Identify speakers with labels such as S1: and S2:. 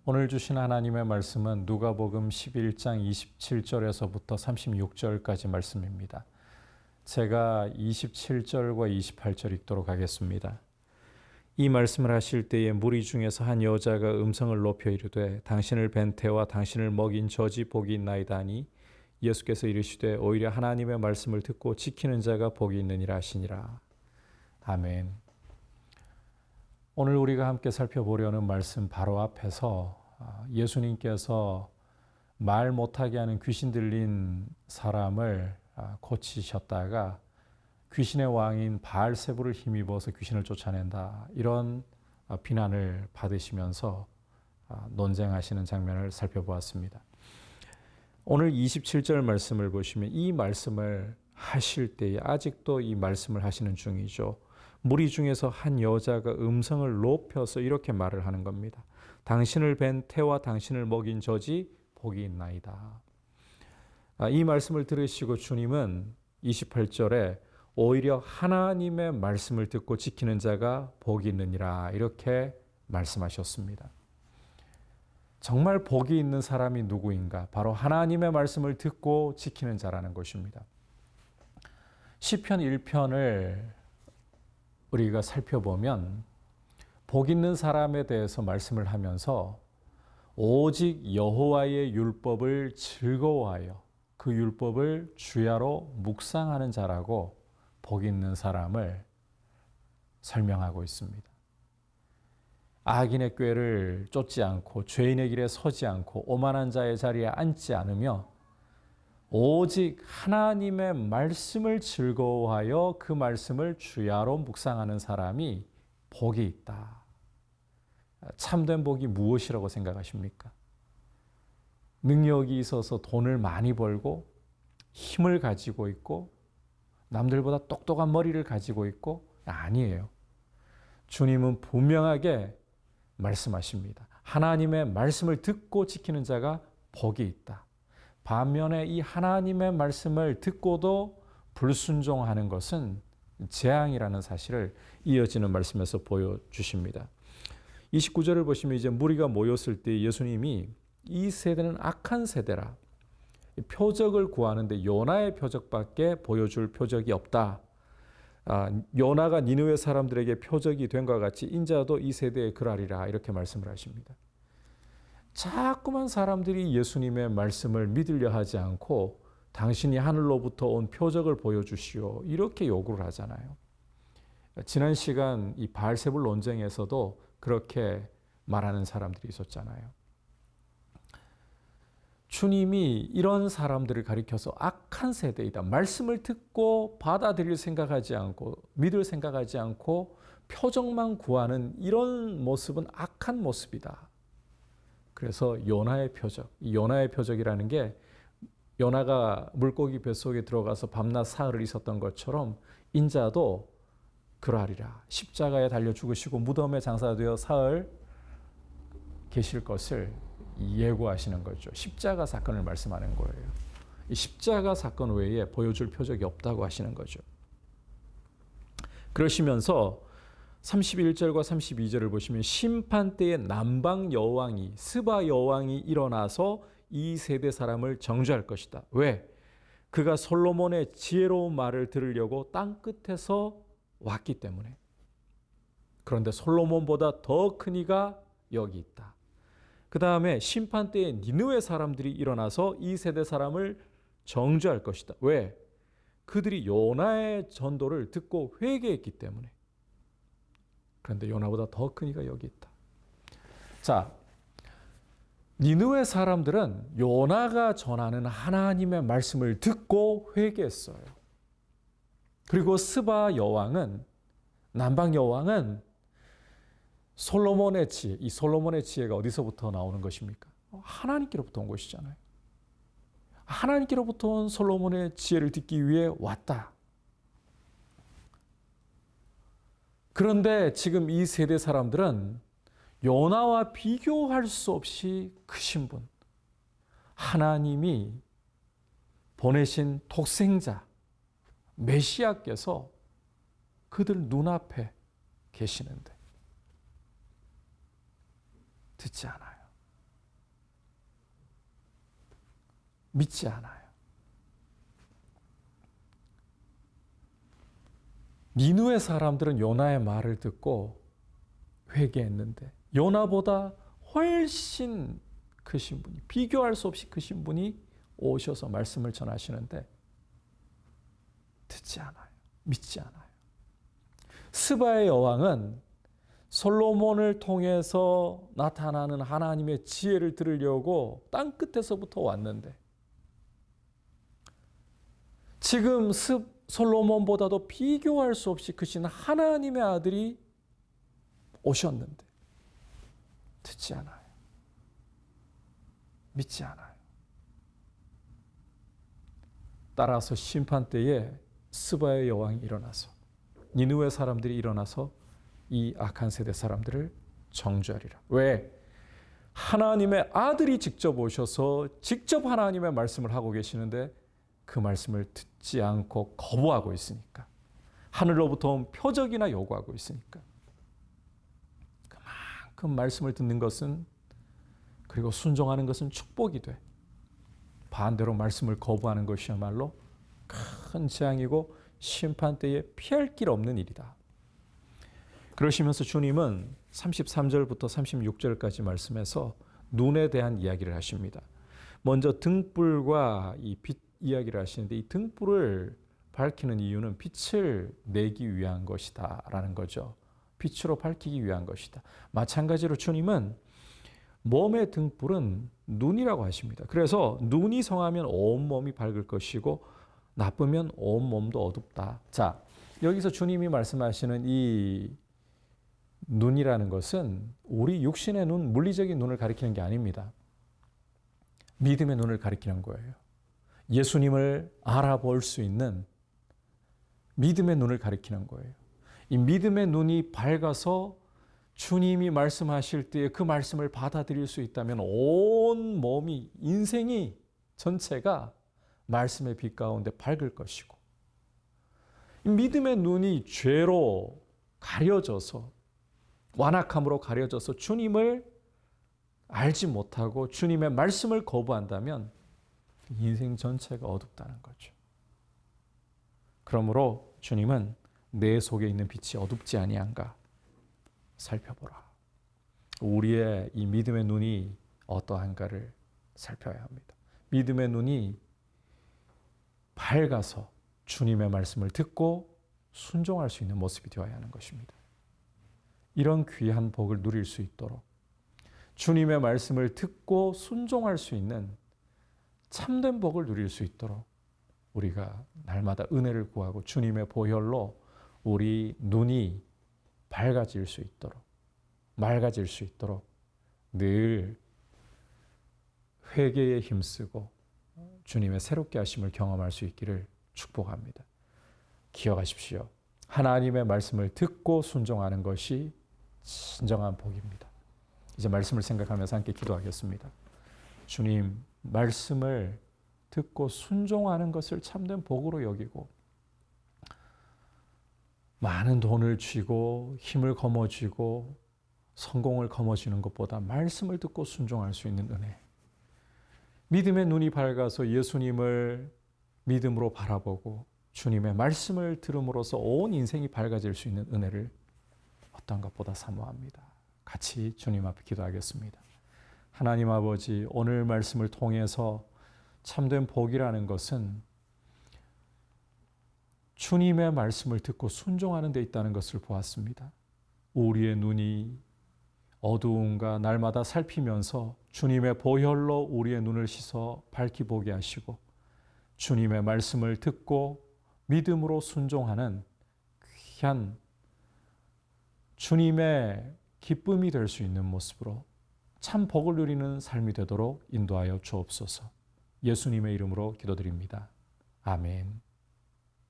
S1: 오늘 주신 하나님의 말씀은 누가복음 11장 27절에서부터 36절까지 말씀입니다. 제가 27절과 28절 읽도록 하겠습니다. 이 말씀을 하실 때에 무리 중에서 한 여자가 음성을 높여 이르되 당신을 뵌 태와 당신을 먹인 젖이 복이 있나이다 하니 예수께서 이르시되 오히려 하나님의 말씀을 듣고 지키는 자가 복이 있느니라 하시니라. 아멘. 오늘 우리가 함께 살펴보려는 말씀 바로 앞에서 예수님께서 말 못하게 하는 귀신 들린 사람을 고치셨다가 귀신의 왕인 바알세불을 힘입어서 귀신을 쫓아낸다, 이런 비난을 받으시면서 논쟁하시는 장면을 살펴보았습니다. 오늘 27절 말씀을 보시면 이 말씀을 하실 때에 아직도 이 말씀을 하시는 중이죠. 무리 중에서 한 여자가 음성을 높여서 이렇게 말을 하는 겁니다. 당신을 뵌 태와 당신을 먹인 젖이 복이 있나이다. 이 말씀을 들으시고 주님은 28절에 오히려 하나님의 말씀을 듣고 지키는 자가 복이 있느니라, 이렇게 말씀하셨습니다. 정말 복이 있는 사람이 누구인가? 바로 하나님의 말씀을 듣고 지키는 자라는 것입니다. 시편 1편을 우리가 살펴보면 복 있는 사람에 대해서 말씀을 하면서 오직 여호와의 율법을 즐거워하여 그 율법을 주야로 묵상하는 자라고 복 있는 사람을 설명하고 있습니다. 악인의 꾀를 쫓지 않고 죄인의 길에 서지 않고 오만한 자의 자리에 앉지 않으며 오직 하나님의 말씀을 즐거워하여 그 말씀을 주야로 묵상하는 사람이 복이 있다. 참된 복이 무엇이라고 생각하십니까? 능력이 있어서 돈을 많이 벌고 힘을 가지고 있고 남들보다 똑똑한 머리를 가지고 있고? 아니에요. 주님은 분명하게 말씀하십니다. 하나님의 말씀을 듣고 지키는 자가 복이 있다. 반면에 이 하나님의 말씀을 듣고도 불순종하는 것은 재앙이라는 사실을 이어지는 말씀에서 보여주십니다. 29절을 보시면 이제 무리가 모였을 때 예수님이 이 세대는 악한 세대라. 표적을 구하는데 요나의 표적밖에 보여줄 표적이 없다. 요나가 니느웨 사람들에게 표적이 된 것과 같이 인자도 이 세대에 그러하리라, 이렇게 말씀을 하십니다. 자꾸만 사람들이 예수님의 말씀을 믿으려 하지 않고 당신이 하늘로부터 온 표적을 보여주시오, 이렇게 요구를 하잖아요. 지난 시간 이 바알세불 논쟁에서도 그렇게 말하는 사람들이 있었잖아요. 주님이 이런 사람들을 가리켜서 악한 세대이다. 말씀을 듣고 받아들일 생각하지 않고 믿을 생각하지 않고 표적만 구하는 이런 모습은 악한 모습이다. 그래서 요나의 표적, 이 요나의 표적이라는 게 요나가 물고기 뱃속에 들어가서 밤낮 사흘을 있었던 것처럼 인자도 그러하리라. 십자가에 달려 죽으시고 무덤에 장사되어 사흘 계실 것을 예고하시는 거죠. 십자가 사건을 말씀하는 거예요. 이 십자가 사건 외에 보여줄 표적이 없다고 하시는 거죠. 그러시면서 31절과 32절을 보시면 심판 때에 남방 여왕이 스바 여왕이 일어나서 이 세대 사람을 정죄할 것이다. 왜? 그가 솔로몬의 지혜로운 말을 들으려고 땅 끝에서 왔기 때문에. 그런데 솔로몬보다 더 큰 이가 여기 있다. 그 다음에 심판 때에 니느웨 사람들이 일어나서 이 세대 사람을 정죄할 것이다. 왜? 그들이 요나의 전도를 듣고 회개했기 때문에. 그런데 요나보다 더 큰 이가 여기 있다. 자, 니느웨 사람들은 요나가 전하는 하나님의 말씀을 듣고 회개했어요. 그리고 스바 여왕은, 남방 여왕은 솔로몬의 지혜, 이 솔로몬의 지혜가 어디서부터 나오는 것입니까? 하나님께로부터 온 것이잖아요. 하나님께로부터 온 솔로몬의 지혜를 듣기 위해 왔다. 그런데 지금 이 세대 사람들은 요나와 비교할 수 없이 크신 분, 하나님이 보내신 독생자, 메시아께서 그들 눈앞에 계시는데 듣지 않아요. 믿지 않아요. 니느웨 사람들은 요나의 말을 듣고 회개했는데 요나보다 훨씬 크신 분이, 비교할 수 없이 크신 분이 오셔서 말씀을 전하시는데 듣지 않아요. 믿지 않아요. 스바의 여왕은 솔로몬을 통해서 나타나는 하나님의 지혜를 들으려고 땅 끝에서부터 왔는데 지금 솔로몬보다도 비교할 수 없이 크신 하나님의 아들이 오셨는데 듣지 않아요. 믿지 않아요. 따라서 심판 때에 스바의 여왕이 일어나서 니느웨 사람들이 일어나서 이 악한 세대 사람들을 정죄하리라. 왜? 하나님의 아들이 직접 오셔서 직접 하나님의 말씀을 하고 계시는데 그 말씀을 듣지 않고 거부하고 있으니까. 하늘로부터 온 표적이나 요구하고 있으니까. 그만큼 말씀을 듣는 것은, 그리고 순종하는 것은 축복이 돼. 반대로 말씀을 거부하는 것이야말로 큰 재앙이고 심판 때에 피할 길 없는 일이다. 그러시면서 주님은 33절부터 36절까지 말씀에서 눈에 대한 이야기를 하십니다. 먼저 등불과 이 빛 이야기를 하시는데 이 등불을 밝히는 이유는 빛을 내기 위한 것이다 라는 거죠. 빛으로 밝히기 위한 것이다. 마찬가지로 주님은 몸의 등불은 눈이라고 하십니다. 그래서 눈이 성하면 온몸이 밝을 것이고 나쁘면 온몸도 어둡다. 자, 여기서 주님이 말씀하시는 이 눈이라는 것은 우리 육신의 눈, 물리적인 눈을 가리키는 게 아닙니다. 믿음의 눈을 가리키는 거예요. 예수님을 알아볼 수 있는 믿음의 눈을 가리키는 거예요. 이 믿음의 눈이 밝아서 주님이 말씀하실 때 그 말씀을 받아들일 수 있다면 온 몸이, 인생이 전체가 말씀의 빛 가운데 밝을 것이고, 이 믿음의 눈이 죄로 가려져서, 완악함으로 가려져서 주님을 알지 못하고 주님의 말씀을 거부한다면 인생 전체가 어둡다는 거죠. 그러므로 주님은 내 속에 있는 빛이 어둡지 아니한가 살펴보라. 우리의 이 믿음의 눈이 어떠한가를 살펴야 합니다. 믿음의 눈이 밝아서 주님의 말씀을 듣고 순종할 수 있는 모습이 되어야 하는 것입니다. 이런 귀한 복을 누릴 수 있도록 주님의 말씀을 듣고 순종할 수 있는 참된 복을 누릴 수 있도록 우리가 날마다 은혜를 구하고 주님의 보혈로 우리 눈이 밝아질 수 있도록, 맑아질 수 있도록 늘 회개에 힘쓰고 주님의 새롭게 하심을 경험할 수 있기를 축복합니다. 기억하십시오. 하나님의 말씀을 듣고 순종하는 것이 진정한 복입니다. 이제 말씀을 생각하면서 함께 기도하겠습니다. 주님, 말씀을 듣고 순종하는 것을 참된 복으로 여기고 많은 돈을 쥐고 힘을 거머쥐고 성공을 거머쥐는 것보다 말씀을 듣고 순종할 수 있는 은혜, 믿음의 눈이 밝아서 예수님을 믿음으로 바라보고 주님의 말씀을 들음으로써 온 인생이 밝아질 수 있는 은혜를 어떤 것보다 사모합니다. 같이 주님 앞에 기도하겠습니다. 하나님 아버지, 오늘 말씀을 통해서 참된 복이라는 것은 주님의 말씀을 듣고 순종하는 데 있다는 것을 보았습니다. 우리의 눈이 어두움과 날마다 살피면서 주님의 보혈로 우리의 눈을 씻어 밝히 보게 하시고 주님의 말씀을 듣고 믿음으로 순종하는 귀한 주님의 기쁨이 될 수 있는 모습으로 참 복을 누리는 삶이 되도록 인도하여 주옵소서. 예수님의 이름으로 기도드립니다. 아멘.